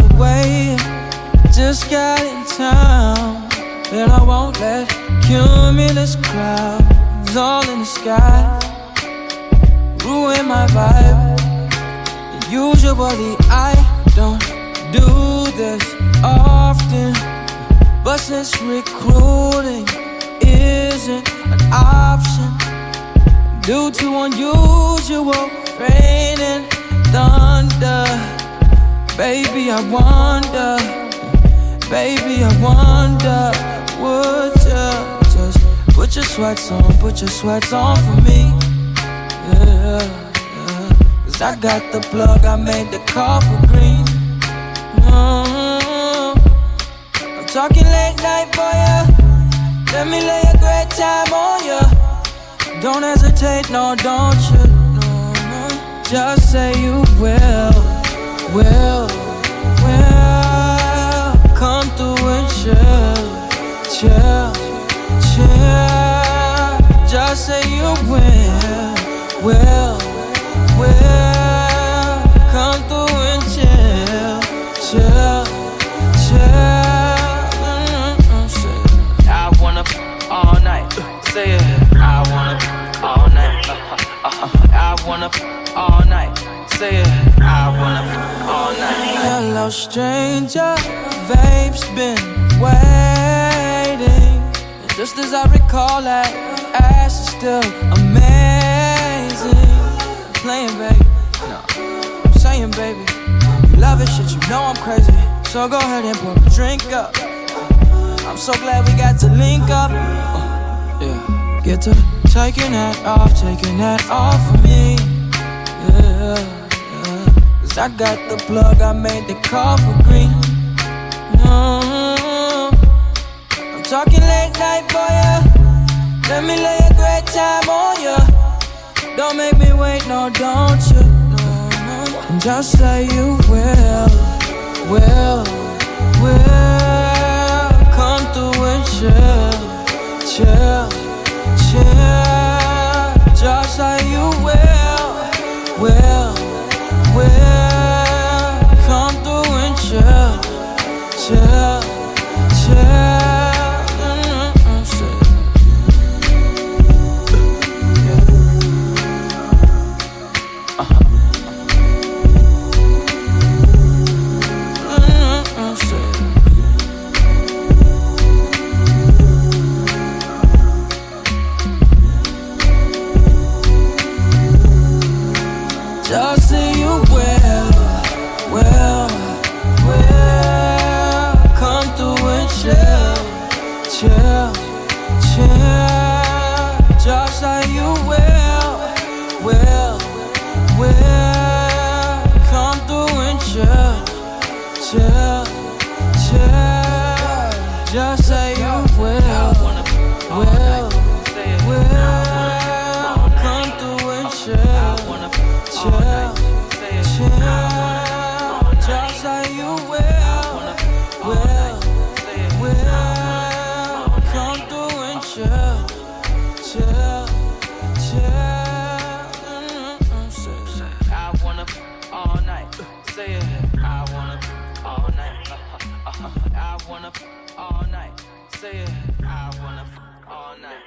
the way. Just got in town, and I won't let cumulus clouds all in the sky ruin my vibe. And usually I don't do this often, but since recruiting isn't an option due to unusual rain and thunder, baby, I wonder, would you just put your sweats on for me? Yeah, yeah. Cause I got the plug, I made the call for green. I'm talking late night for ya. Let me lay a great time on ya. Don't hesitate, no, don't you? No, no. Just say you will. Come through and chill. Just say you will. Come through and chill. I wanna all night. Say it. I wanna all night. I wanna all night. Say it. I wanna all night. Hello, stranger. Vape's been waiting. And just as I recall, that ass is still amazing. I'm playing, baby. No, I'm saying, baby. You love it, shit. You know I'm crazy. So go ahead and pour a drink up. I'm so glad we got to link up. Yeah, get to taking that off for me. Yeah, yeah. Cause I got the plug, I made the call for green. I'm talking late night for ya. Let me lay a great time on ya. Don't make me wait, no, don't you? No, no. Just say you will. Come through and chill. Just say you will. Come through and chill. Just say you will. Come through and chill. Just say you will. Come through and chill. Just say you will. Come through and chill. Just say you will. Come through and chill. I wanna all night. Say it. I wanna all night. I wanna all night. Say it. I wanna all night.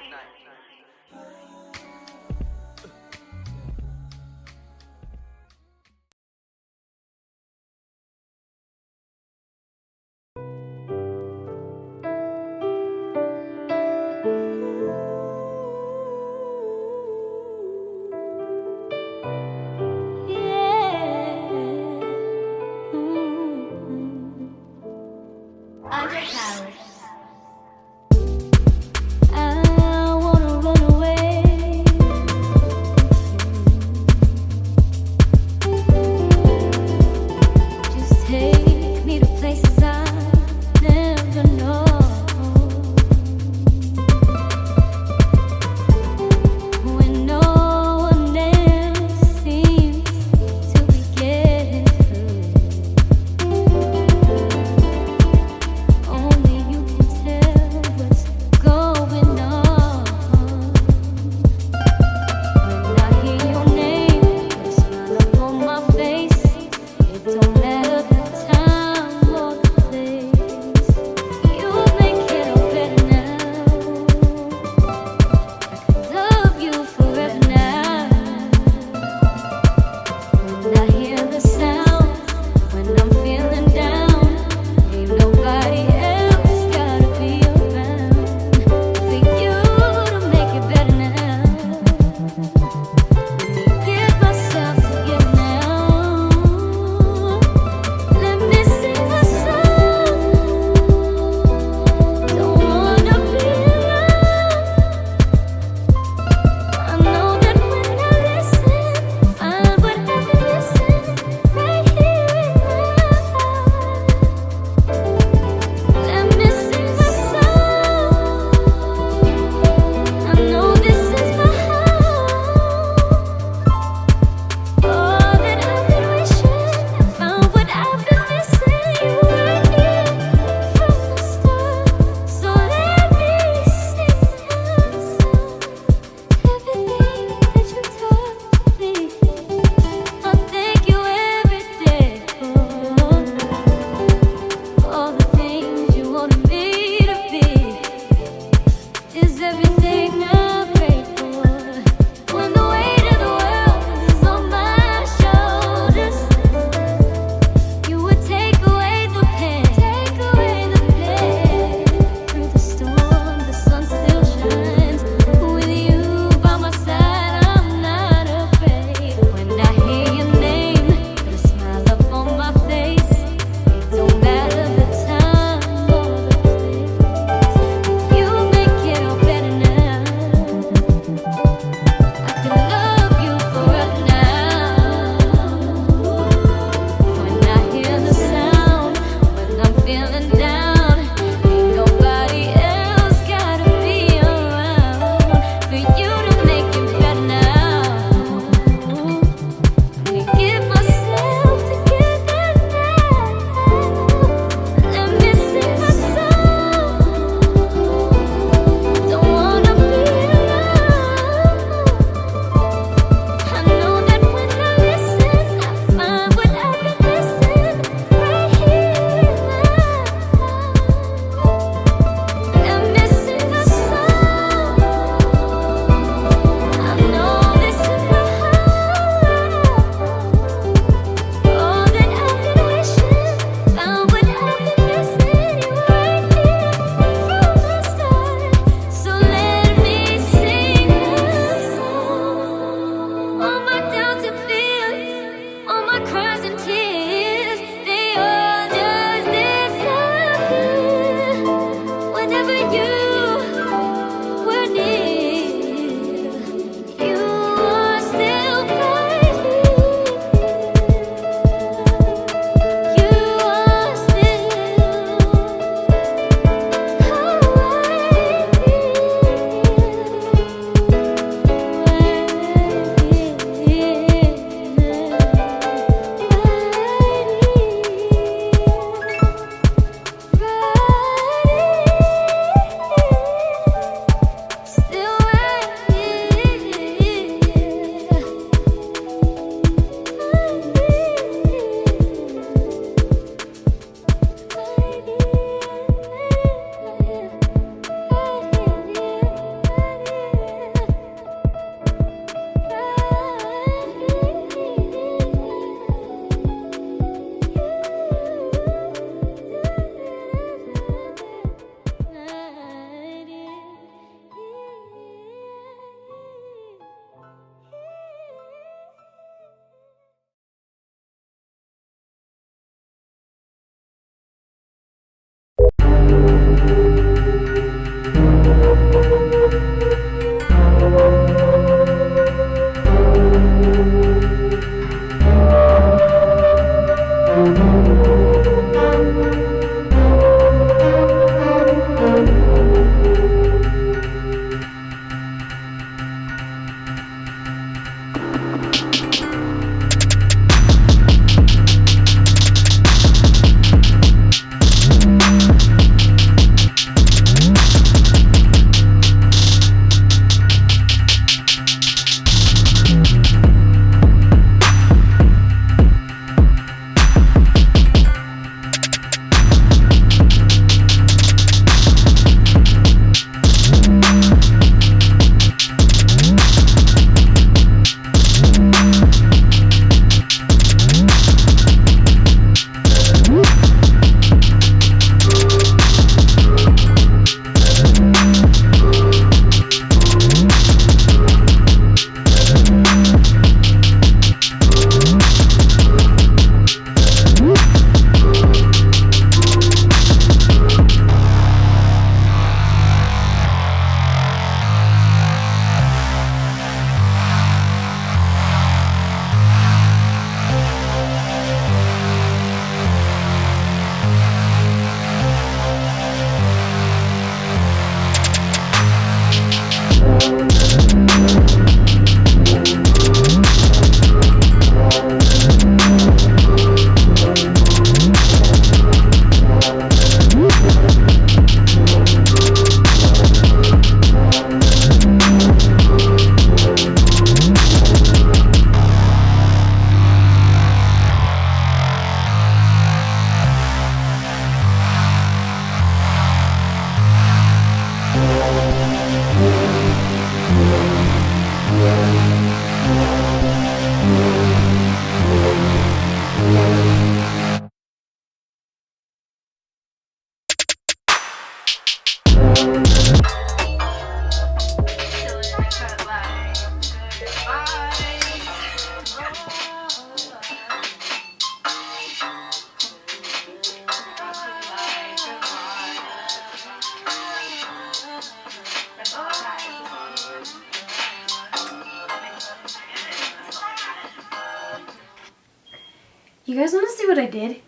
You guys want to see what I did?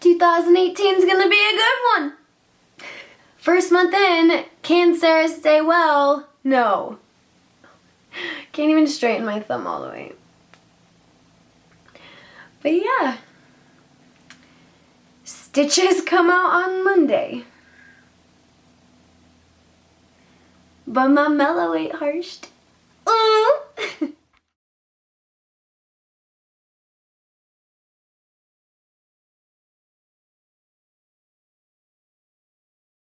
"2018's gonna be a good one. First month in, can Sarah stay well? No. Can't even straighten my thumb all the way. But yeah. Stitches come out on Monday. But my mellow ain't harshed.